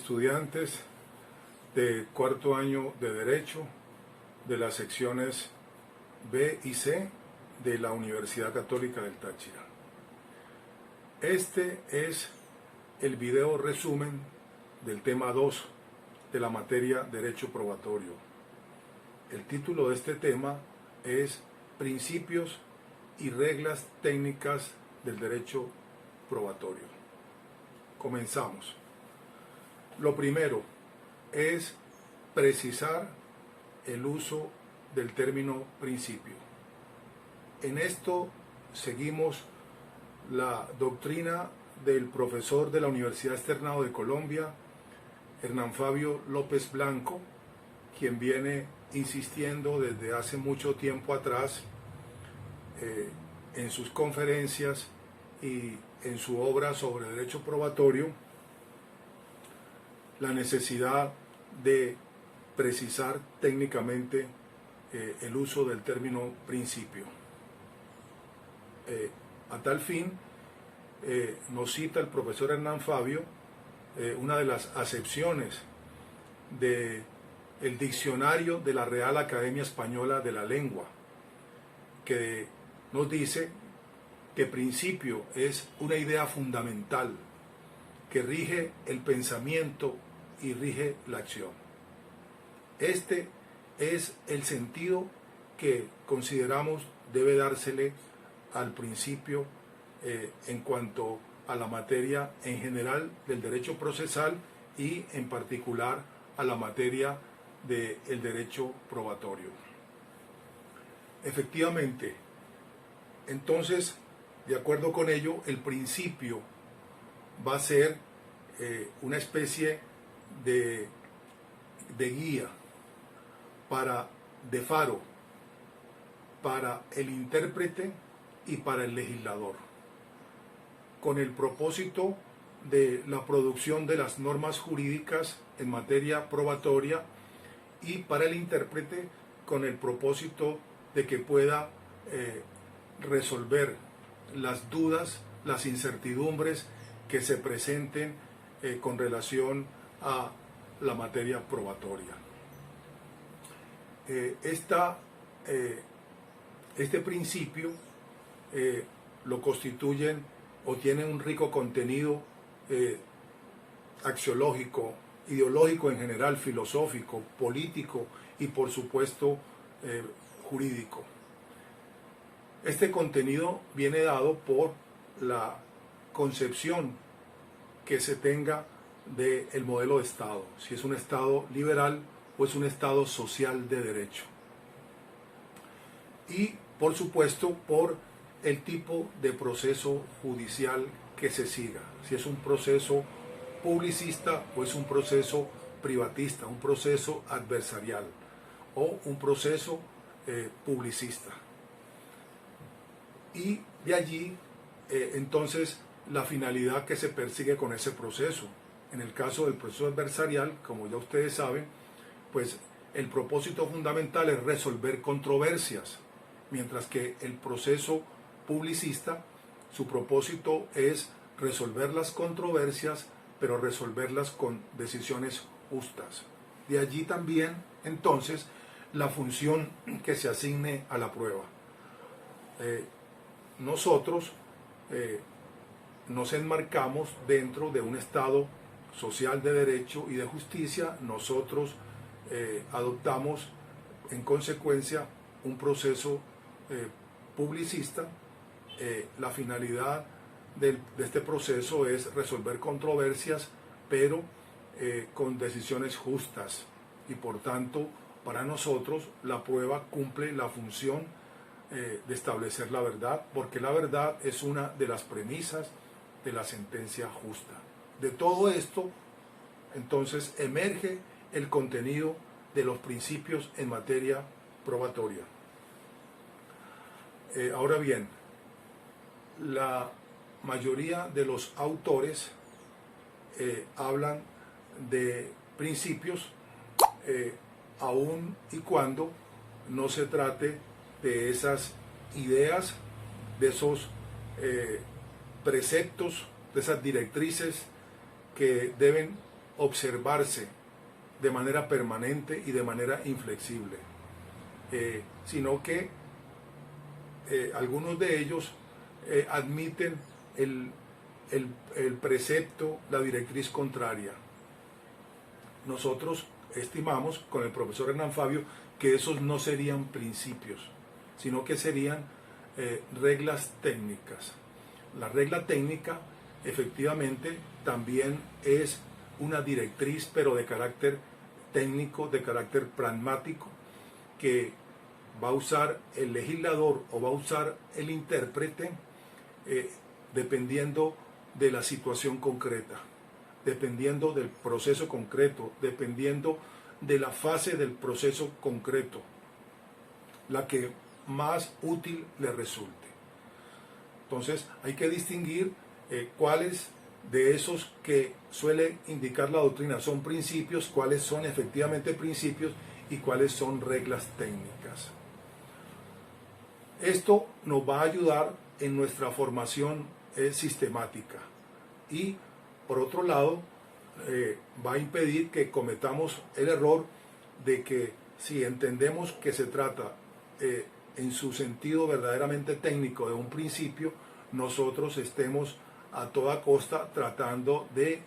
estudiantes de cuarto año de Derecho de las secciones B y C de la Universidad Católica del Táchira. Este es el video resumen del tema 2 de la materia Derecho Probatorio. El título de este tema es Principios y reglas técnicas del derecho probatorio. Comenzamos. Lo primero es precisar el uso del término principio. En esto seguimos la doctrina del profesor de la Universidad Externado de Colombia, Hernán Fabio López Blanco, quien viene insistiendo desde hace mucho tiempo atrás en sus conferencias y en su obra sobre derecho probatorio, la necesidad de precisar técnicamente el uso del término principio. A tal fin, nos cita el profesor Hernán Fabio una de las acepciones del diccionario de la Real Academia Española de la Lengua, que nos dice que principio es una idea fundamental que rige el pensamiento y rige la acción. Este es el sentido que consideramos debe dársele al principio en cuanto a la materia en general del derecho procesal y en particular a la materia del derecho probatorio. Efectivamente, entonces, de acuerdo con ello, el principio va a ser una especie de guía, de faro, para el intérprete y para el legislador, con el propósito de la producción de las normas jurídicas en materia probatoria, y para el intérprete con el propósito de que pueda resolver las dudas, las incertidumbres que se presenten con relación a la materia probatoria. Este principio lo constituyen o tienen un rico contenido axiológico, ideológico en general, filosófico, político y por supuesto jurídico. Este contenido viene dado por la concepción que se tenga del modelo de Estado, si es un Estado liberal o es un Estado social de derecho. Y por supuesto por el tipo de proceso judicial que se siga, si es un proceso publicista o es un proceso privatista, un proceso adversarial o un proceso publicista. Y de allí entonces la finalidad que se persigue con ese proceso. En el caso del proceso adversarial, como ya ustedes saben, pues el propósito fundamental es resolver controversias, mientras que el proceso publicista, su propósito es resolver las controversias, pero resolverlas con decisiones justas. De allí también, entonces, la función que se asigne a la prueba. Nosotros nos enmarcamos dentro de un Estado social de derecho y de justicia. Nosotros adoptamos en consecuencia un proceso publicista. La finalidad de este proceso es resolver controversias, pero con decisiones justas, y por tanto para nosotros la prueba cumple la función de establecer la verdad, porque la verdad es una de las premisas de la sentencia justa. De todo esto entonces emerge el contenido de los principios en materia probatoria. Ahora bien, la mayoría de los autores hablan de principios aun y cuando no se trate de esas ideas, de esos preceptos, de esas directrices que deben observarse de manera permanente y de manera inflexible, sino que algunos de ellos admiten el precepto, la directriz contraria. Nosotros estimamos con el profesor Hernán Fabio que esos no serían principios, sino que serían reglas técnicas. La regla técnica efectivamente también es una directriz, pero de carácter técnico, de carácter pragmático, que va a usar el legislador o va a usar el intérprete dependiendo de la situación concreta, dependiendo del proceso concreto, dependiendo de la fase del proceso concreto, la que más útil le resulte. Entonces hay que distinguir cuáles de esos que suele indicar la doctrina son principios, cuáles son efectivamente principios y cuáles son reglas técnicas. Esto nos va a ayudar en nuestra formación sistemática y por otro lado va a impedir que cometamos el error de que si entendemos que se trata en su sentido verdaderamente técnico de un principio, nosotros estemos a toda costa tratando de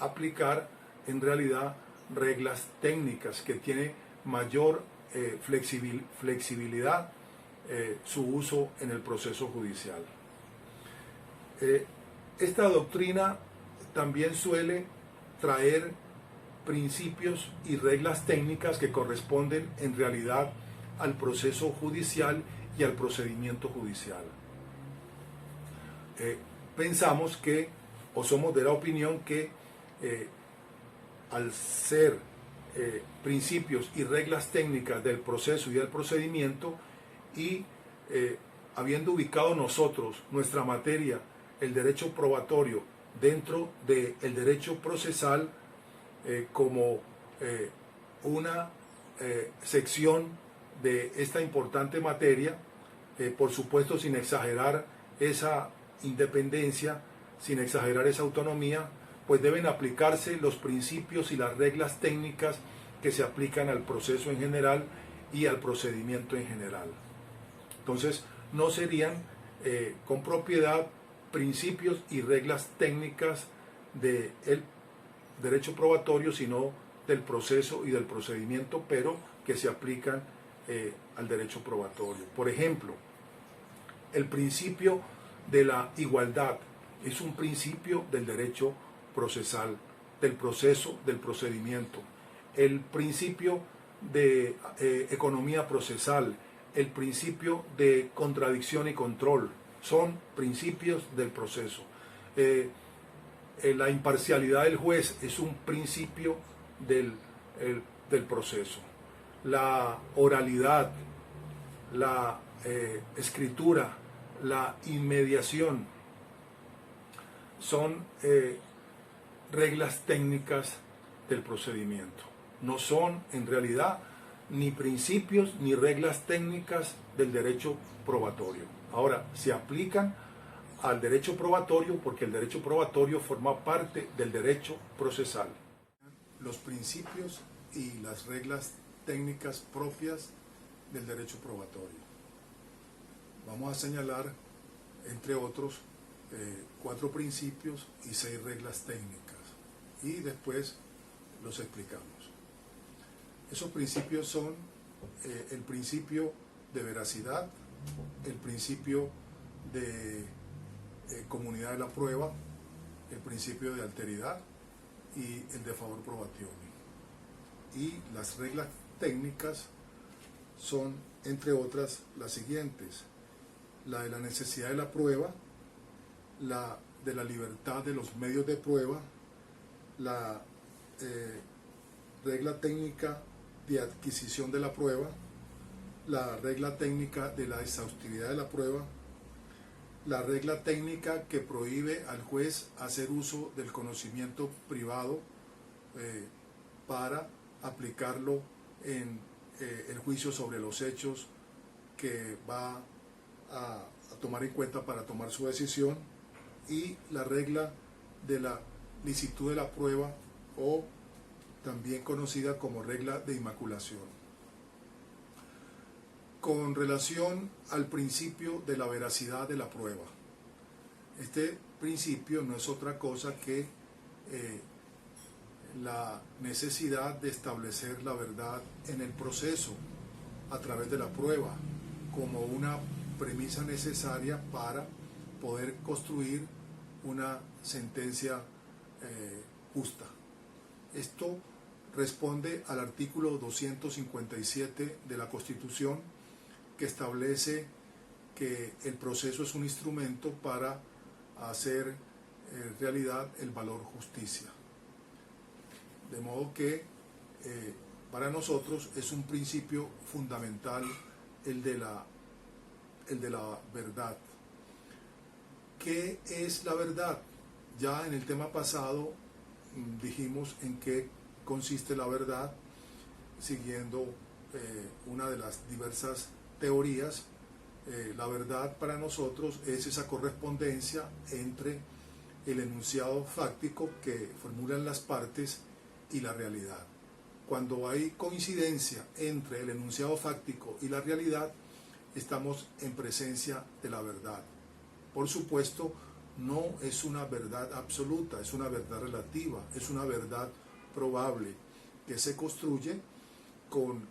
aplicar en realidad reglas técnicas que tiene mayor flexibilidad su uso en el proceso judicial. Esta doctrina también suele traer principios y reglas técnicas que corresponden en realidad al proceso judicial y al procedimiento judicial. Pensamos que, o somos de la opinión que al ser principios y reglas técnicas del proceso y del procedimiento y habiendo ubicado nosotros nuestra materia, el derecho probatorio, dentro del derecho procesal como una sección de esta importante materia, por supuesto sin exagerar esa independencia, sin exagerar esa autonomía, pues deben aplicarse los principios y las reglas técnicas que se aplican al proceso en general y al procedimiento en general. Entonces, no serían con propiedad principios y reglas técnicas del derecho probatorio, sino del proceso y del procedimiento, pero que se aplican al derecho probatorio. Por ejemplo, el principio de la igualdad es un principio del derecho procesal, del proceso, del procedimiento. El principio de economía procesal, el principio de contradicción y control, son principios del proceso. La imparcialidad del juez es un principio del proceso. La oralidad, la escritura, la inmediación son reglas técnicas del procedimiento. No son en realidad ni principios ni reglas técnicas del derecho probatorio. Ahora, se aplican al derecho probatorio porque el derecho probatorio forma parte del derecho procesal. Los principios y las reglas técnicas propias del derecho probatorio. Vamos a señalar, entre otros, 4 principios y 6 reglas técnicas y después los explicamos. Esos principios son el principio de veracidad, el principio de comunidad de la prueba, el principio de alteridad y el de favor probatione. Y las reglas técnicas son, entre otras, las siguientes: la de la necesidad de la prueba, la de la libertad de los medios de prueba, la regla técnica de adquisición de la prueba, la regla técnica de la exhaustividad de la prueba, la regla técnica que prohíbe al juez hacer uso del conocimiento privado para aplicarlo en el juicio sobre los hechos que va a tomar en cuenta para tomar su decisión, y la regla de la licitud de la prueba o también conocida como regla de inmaculación. Con relación al principio de la veracidad de la prueba, este principio no es otra cosa que la necesidad de establecer la verdad en el proceso a través de la prueba como una premisa necesaria para poder construir una sentencia justa. Esto responde al artículo 257 de la Constitución, que establece que el proceso es un instrumento para hacer realidad el valor justicia. De modo que para nosotros es un principio fundamental el de la verdad. ¿Qué es la verdad? Ya en el tema pasado dijimos en qué consiste la verdad, siguiendo una de las diversas teorías. La verdad para nosotros es esa correspondencia entre el enunciado fáctico que formulan las partes y la realidad. Cuando hay coincidencia entre el enunciado fáctico y la realidad, estamos en presencia de la verdad. Por supuesto, no es una verdad absoluta, es una verdad relativa, es una verdad probable que se construye con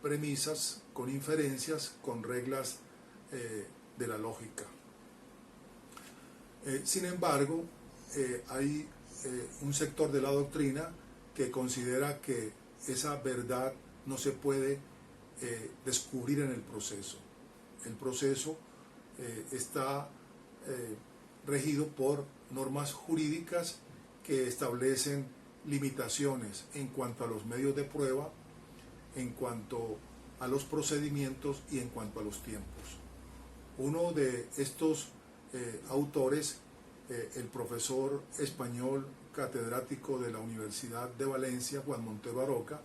premisas, con inferencias, con reglas de la lógica. Sin embargo, hay un sector de la doctrina que considera que esa verdad no se puede descubrir en el proceso. El proceso está regido por normas jurídicas que establecen limitaciones en cuanto a los medios de prueba, en cuanto a los procedimientos y en cuanto a los tiempos. Uno de estos autores, el profesor español catedrático de la Universidad de Valencia, Juan Montero Aroca,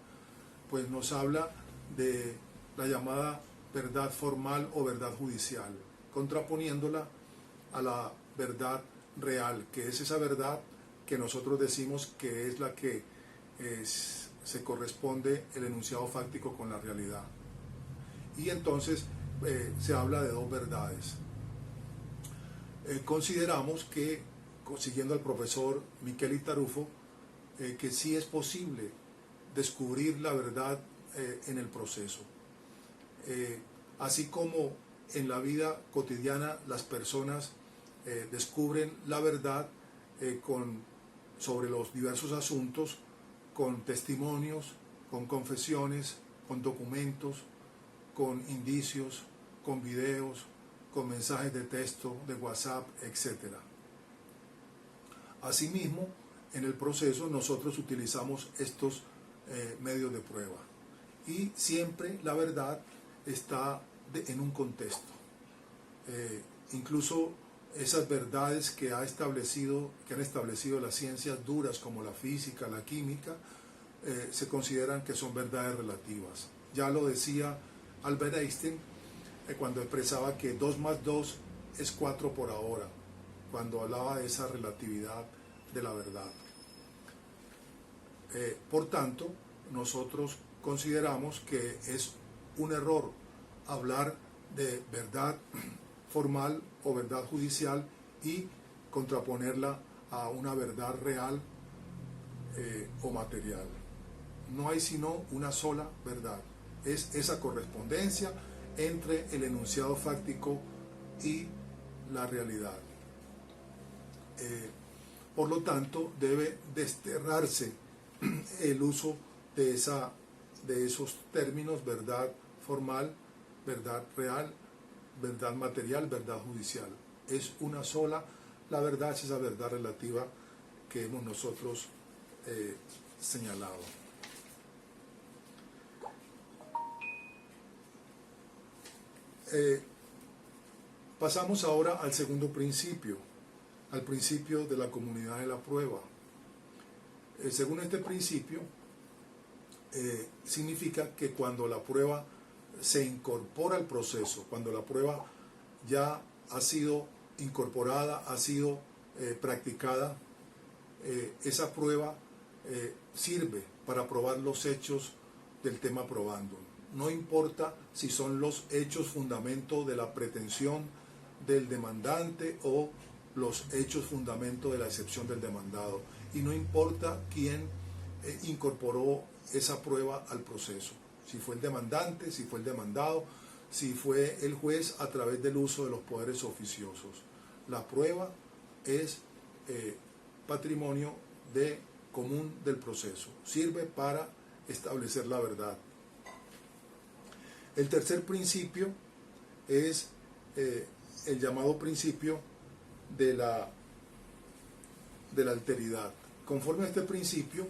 pues nos habla de la llamada verdad formal o verdad judicial, contraponiéndola a la verdad real, que es esa verdad que nosotros decimos que es la que se corresponde el enunciado fáctico con la realidad. Y entonces se habla de dos verdades. Consideramos que, siguiendo al profesor Micheli Tarufo, que sí es posible descubrir la verdad en el proceso. Así como en la vida cotidiana las personas descubren la verdad sobre los diversos asuntos, con testimonios, con confesiones, con documentos, con indicios, con videos, con mensajes de texto, de WhatsApp, etc. Asimismo, en el proceso nosotros utilizamos estos medios de prueba y siempre la verdad está en un contexto. Incluso esas verdades que han establecido las ciencias duras como la física, la química, se consideran que son verdades relativas. Ya lo decía Albert Einstein cuando expresaba que 2 más 2 es 4 por ahora, cuando hablaba de esa relatividad de la verdad. Por tanto, nosotros consideramos que es un error hablar de verdad formal o verdad judicial y contraponerla a una verdad real o material. No hay sino una sola verdad. Es esa correspondencia entre el enunciado fáctico y la realidad. Por lo tanto, debe desterrarse el uso de esos términos: verdad formal, verdad real, verdad material, verdad judicial. Es una sola. La verdad es esa verdad relativa que hemos nosotros señalado. Pasamos ahora al segundo principio, al principio de la comunidad de la prueba. Según este principio, significa que cuando la prueba se incorpora al proceso, cuando la prueba ya ha sido incorporada, ha sido practicada, esa prueba sirve para probar los hechos del tema probando. No importa si son los hechos fundamento de la pretensión del demandante o los hechos fundamento de la excepción del demandado. Y no importa quién incorporó esa prueba al proceso. Si fue el demandante, si fue el demandado, si fue el juez a través del uso de los poderes oficiosos. La prueba es patrimonio común del proceso. Sirve para establecer la verdad. El tercer principio es el llamado principio de la alteridad. Conforme a este principio,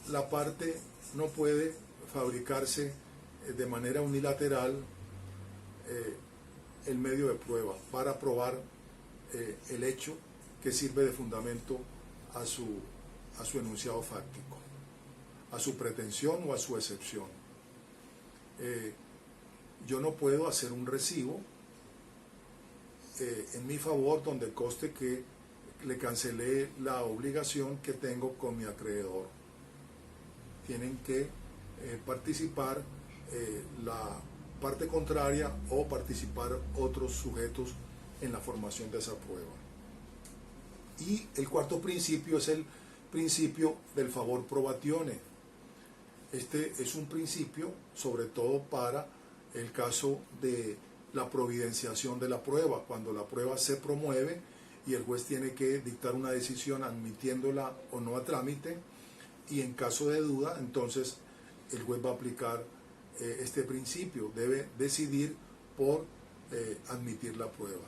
la parte no puede fabricarse de manera unilateral el medio de prueba para probar el hecho que sirve de fundamento a su enunciado fáctico, a su pretensión o a su excepción. Yo no puedo hacer un recibo en mi favor donde conste que le cancelé la obligación que tengo con mi acreedor. Tienen que participar la parte contraria o participar otros sujetos en la formación de esa prueba. Y el cuarto principio es el principio del favor probatione. Este es un principio sobre todo para el caso de la providenciación de la prueba, cuando la prueba se promueve y el juez tiene que dictar una decisión admitiéndola o no a trámite, y en caso de duda, entonces el juez va a aplicar este principio, debe decidir por admitir la prueba,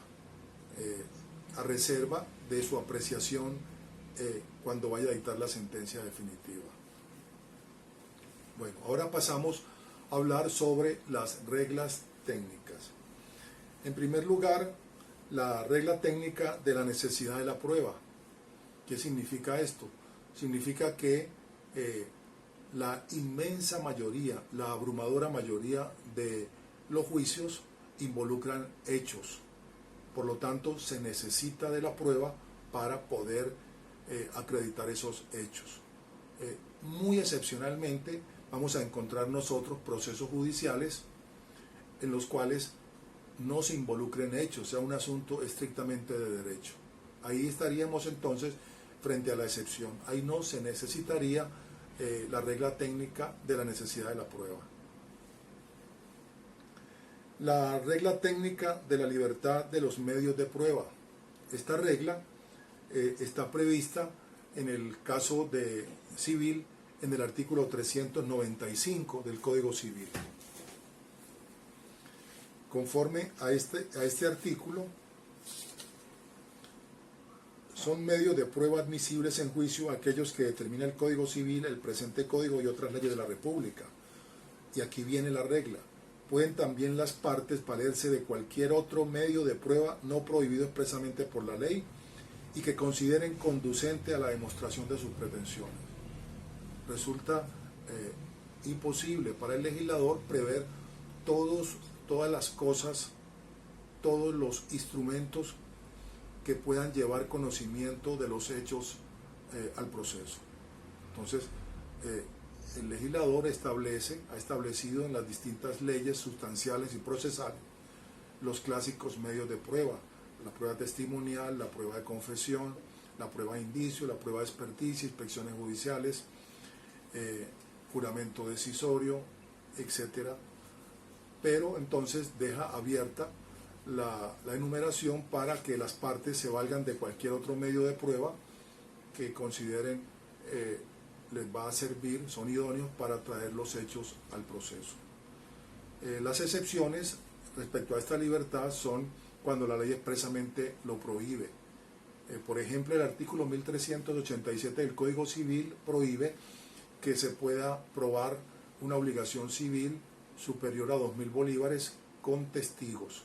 a reserva de su apreciación cuando vaya a dictar la sentencia definitiva. Bueno, ahora pasamos a hablar sobre las reglas técnicas. En primer lugar, la regla técnica de la necesidad de la prueba. ¿Qué significa esto? Significa que la inmensa mayoría, la abrumadora mayoría de los juicios involucran hechos. Por lo tanto, se necesita de la prueba para poder acreditar esos hechos. Muy excepcionalmente vamos a encontrar nosotros procesos judiciales en los cuales no se involucren hechos, sea un asunto estrictamente de derecho. Ahí estaríamos entonces frente a la excepción. Ahí no se necesitaría la regla técnica de la necesidad de la prueba. La regla técnica de la libertad de los medios de prueba. Esta regla está prevista en el caso de civil en el artículo 395 del Código Civil. Conforme a este artículo, son medios de prueba admisibles en juicio aquellos que determina el Código Civil, el presente Código y otras leyes de la República. Y aquí viene la regla. Pueden también las partes valerse de cualquier otro medio de prueba no prohibido expresamente por la ley y que consideren conducente a la demostración de sus pretensiones. Resulta imposible para el legislador prever todas las cosas, todos los instrumentos que puedan llevar conocimiento de los hechos al proceso. Entonces, el legislador ha establecido en las distintas leyes sustanciales y procesales los clásicos medios de prueba: la prueba testimonial, la prueba de confesión, la prueba de indicio, la prueba de experticia, inspecciones judiciales, juramento decisorio, etc. Pero entonces deja abierta la enumeración para que las partes se valgan de cualquier otro medio de prueba que consideren les va a servir, son idóneos para traer los hechos al proceso. Las excepciones respecto a esta libertad son cuando la ley expresamente lo prohíbe. Por ejemplo, el artículo 1387 del Código Civil prohíbe que se pueda probar una obligación civil superior a 2.000 bolívares con testigos.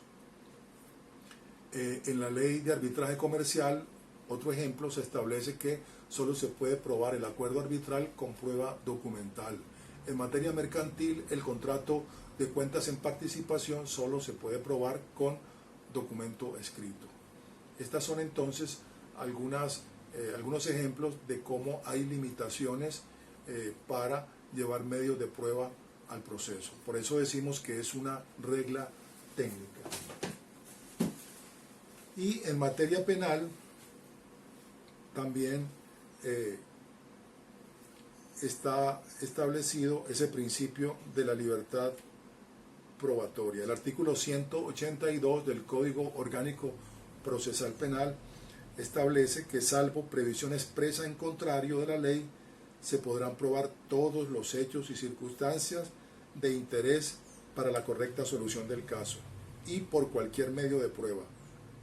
En la ley de arbitraje comercial, otro ejemplo, se establece que solo se puede probar el acuerdo arbitral con prueba documental. En materia mercantil, el contrato de cuentas en participación solo se puede probar con documento escrito. Estas son entonces algunas algunos ejemplos de cómo hay limitaciones para llevar medios de prueba al proceso. Por eso decimos que es una regla técnica. Y en materia penal también está establecido ese principio de la libertad probatoria. El artículo 182 del Código Orgánico Procesal Penal establece que, salvo previsión expresa en contrario de la ley, se podrán probar todos los hechos y circunstancias de interés para la correcta solución del caso y por cualquier medio de prueba,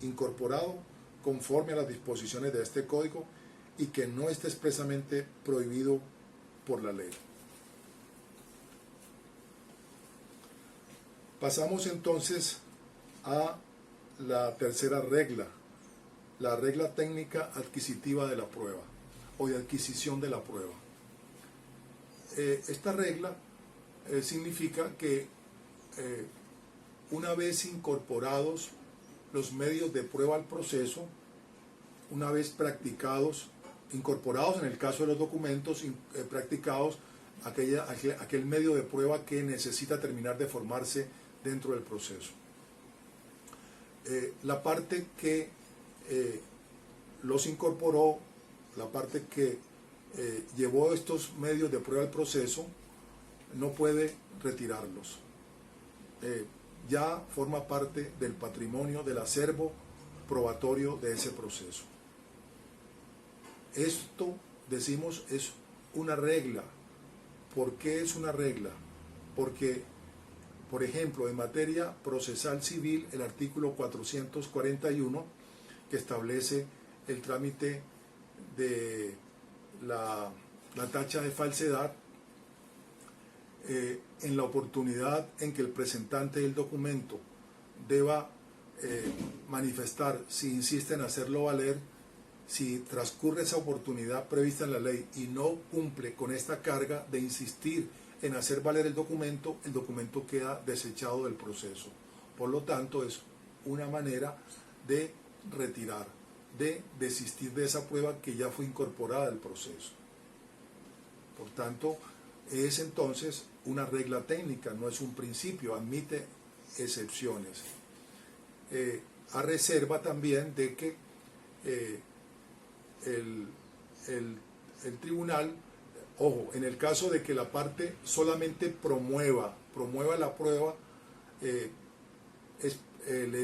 incorporado conforme a las disposiciones de este código y que no esté expresamente prohibido por la ley. Pasamos entonces a la tercera regla, la regla técnica adquisitiva de la prueba o de adquisición de la prueba. Esta regla significa que una vez incorporados los medios de prueba al proceso, una vez practicados, incorporados en el caso de los documentos, practicados aquel medio de prueba que necesita terminar de formarse dentro del proceso. La parte que los incorporó, la parte que llevó estos medios de prueba al proceso, no puede retirarlos. Ya forma parte del patrimonio, del acervo probatorio de ese proceso. Esto, decimos, es una regla. ¿Por qué es una regla? Porque, por ejemplo, en materia procesal civil, el artículo 441, que establece el trámite de la tacha de falsedad, en la oportunidad en que el presentante del documento deba manifestar si insiste en hacerlo valer, si transcurre esa oportunidad prevista en la ley y no cumple con esta carga de insistir en hacer valer el documento queda desechado del proceso. Por lo tanto, es una manera de retirar, de desistir de esa prueba que ya fue incorporada al proceso. Por tanto, es entonces una regla técnica, no es un principio, admite excepciones. A reserva también de que el tribunal, ojo, en el caso de que la parte solamente promueva la prueba, le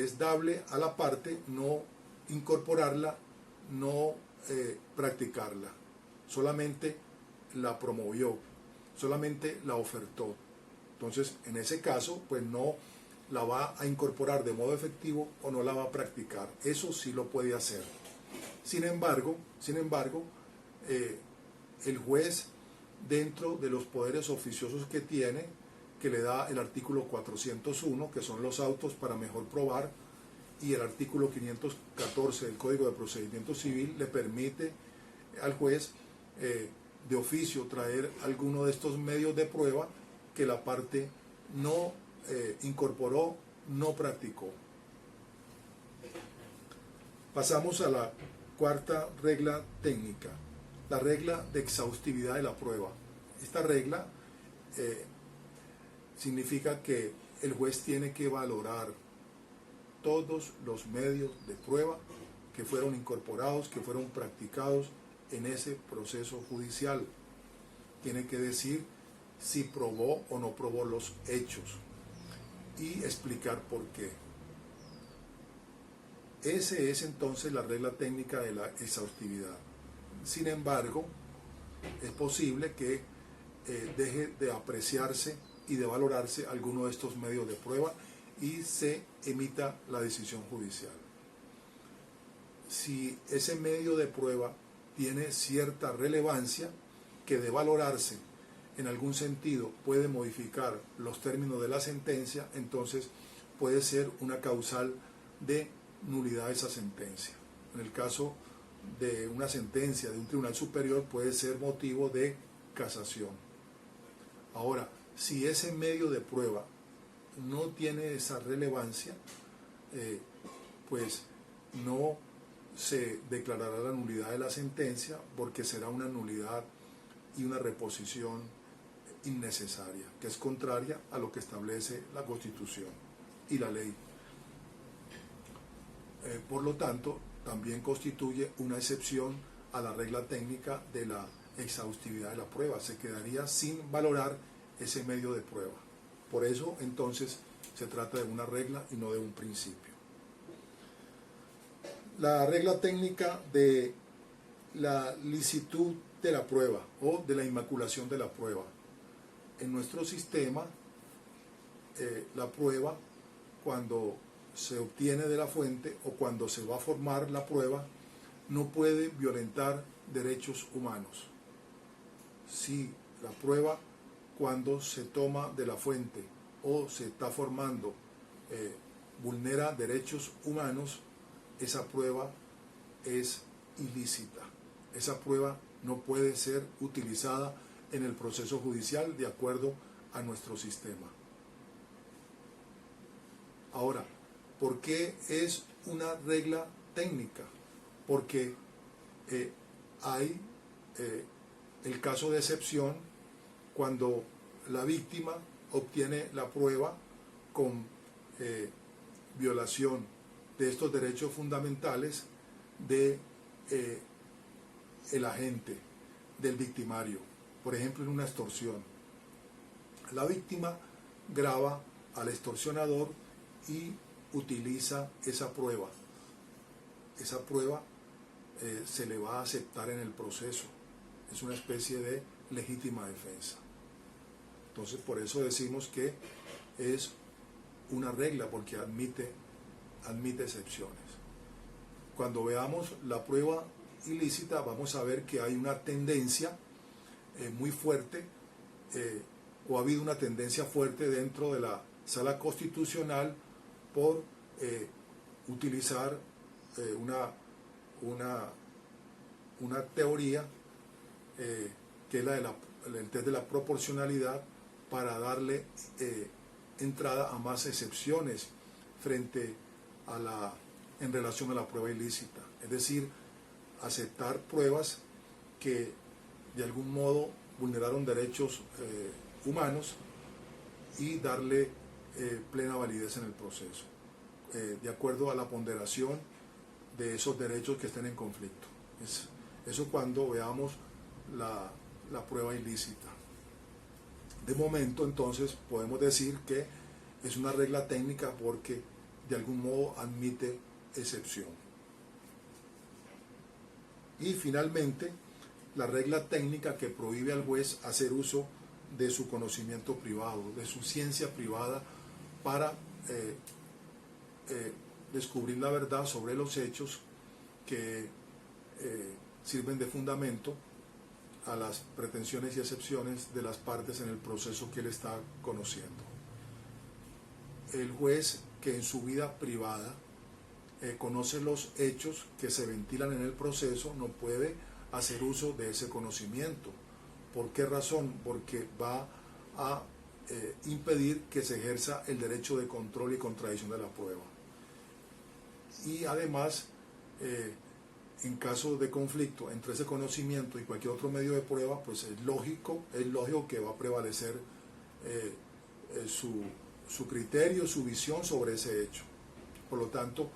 es dable a la parte no incorporarla, no practicarla, solamente la promovió, solamente la ofertó. Entonces, en ese caso, pues no la va a incorporar de modo efectivo o no la va a practicar. Eso sí lo puede hacer. Sin embargo, el juez, dentro de los poderes oficiosos que tiene, que le da el artículo 401, que son los autos para mejor probar, y el artículo 514 del Código de Procedimiento Civil, le permite al juez de oficio traer alguno de estos medios de prueba que la parte no incorporó, no practicó. Pasamos a la cuarta regla técnica, la regla de exhaustividad de la prueba. Esta regla significa que el juez tiene que valorar todos los medios de prueba que fueron incorporados, que fueron practicados en ese proceso judicial. Tiene que decir si probó o no probó los hechos y explicar por qué. Ese es entonces la regla técnica de la exhaustividad. Sin embargo, es posible que deje de apreciarse y de valorarse alguno de estos medios de prueba y se emita la decisión judicial. Si ese medio de prueba tiene cierta relevancia, que de valorarse en algún sentido puede modificar los términos de la sentencia, entonces puede ser una causal de nulidad de esa sentencia. En el caso de una sentencia de un tribunal superior puede ser motivo de casación. Ahora, si ese medio de prueba no tiene esa relevancia, pues no se declarará la nulidad de la sentencia porque será una nulidad y una reposición innecesaria, que es contraria a lo que establece la Constitución y la ley. Por lo tanto, también constituye una excepción a la regla técnica de la exhaustividad de la prueba. Se quedaría sin valorar ese medio de prueba. Por eso, entonces, se trata de una regla y no de un principio. La regla técnica de la licitud de la prueba o de la inmaculación de la prueba. En nuestro sistema, la prueba, cuando se obtiene de la fuente o cuando se va a formar la prueba, no puede violentar derechos humanos. Si la prueba, cuando se toma de la fuente o se está formando, vulnera derechos humanos, esa prueba es ilícita. Esa prueba no puede ser utilizada en el proceso judicial de acuerdo a nuestro sistema. Ahora, ¿por qué es una regla técnica? Porque hay el caso de excepción cuando la víctima obtiene la prueba con violación de estos derechos fundamentales de el agente, del victimario, por ejemplo en una extorsión. La víctima graba al extorsionador y utiliza esa prueba. Esa prueba se le va a aceptar en el proceso. Es una especie de legítima defensa. Entonces, por eso decimos que es una regla, porque admite excepciones. Cuando veamos la prueba ilícita, vamos a ver que hay una tendencia muy fuerte, o ha habido una tendencia fuerte dentro de la Sala Constitucional por utilizar una teoría que es el test de la proporcionalidad, para darle entrada a más excepciones en relación a la prueba ilícita. Es decir, aceptar pruebas que de algún modo vulneraron derechos humanos y darle plena validez en el proceso, de acuerdo a la ponderación de esos derechos que estén en conflicto. Eso cuando veamos la prueba ilícita. De momento, entonces, podemos decir que es una regla técnica porque de algún modo admite excepción. Y finalmente, la regla técnica que prohíbe al juez hacer uso de su conocimiento privado, de su ciencia privada, para descubrir la verdad sobre los hechos que sirven de fundamento a las pretensiones y excepciones de las partes en el proceso que él está conociendo. El juez que en su vida privada conoce los hechos que se ventilan en el proceso no puede hacer uso de ese conocimiento. ¿Por qué razón? Porque va a impedir que se ejerza el derecho de control y contradicción de la prueba. Y además, en caso de conflicto entre ese conocimiento y cualquier otro medio de prueba, pues es lógico que va a prevalecer su criterio, su visión sobre ese hecho. Por lo tanto,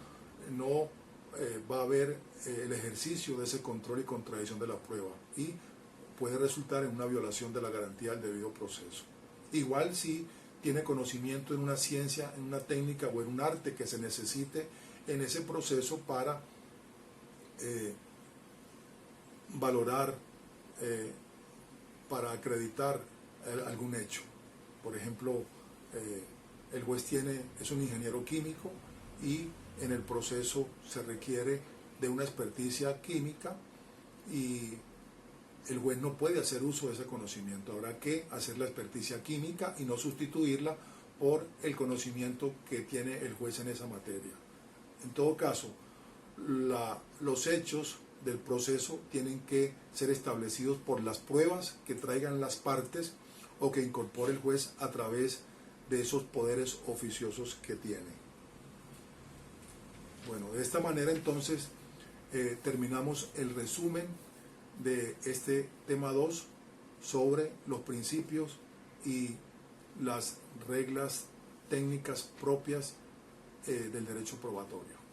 no va a haber el ejercicio de ese control y contradicción de la prueba y puede resultar en una violación de la garantía del debido proceso. Igual si tiene conocimiento en una ciencia, en una técnica o en un arte que se necesite en ese proceso para valorar, para acreditar algún hecho. Por ejemplo, el juez es un ingeniero químico y en el proceso se requiere de una experticia química y el juez no puede hacer uso de ese conocimiento. Habrá que hacer la experticia química y no sustituirla por el conocimiento que tiene el juez en esa materia. En todo caso, los hechos del proceso tienen que ser establecidos por las pruebas que traigan las partes o que incorpore el juez a través de esos poderes oficiosos que tiene. Bueno, de esta manera entonces terminamos el resumen de este tema 2 sobre los principios y las reglas técnicas propias del derecho probatorio.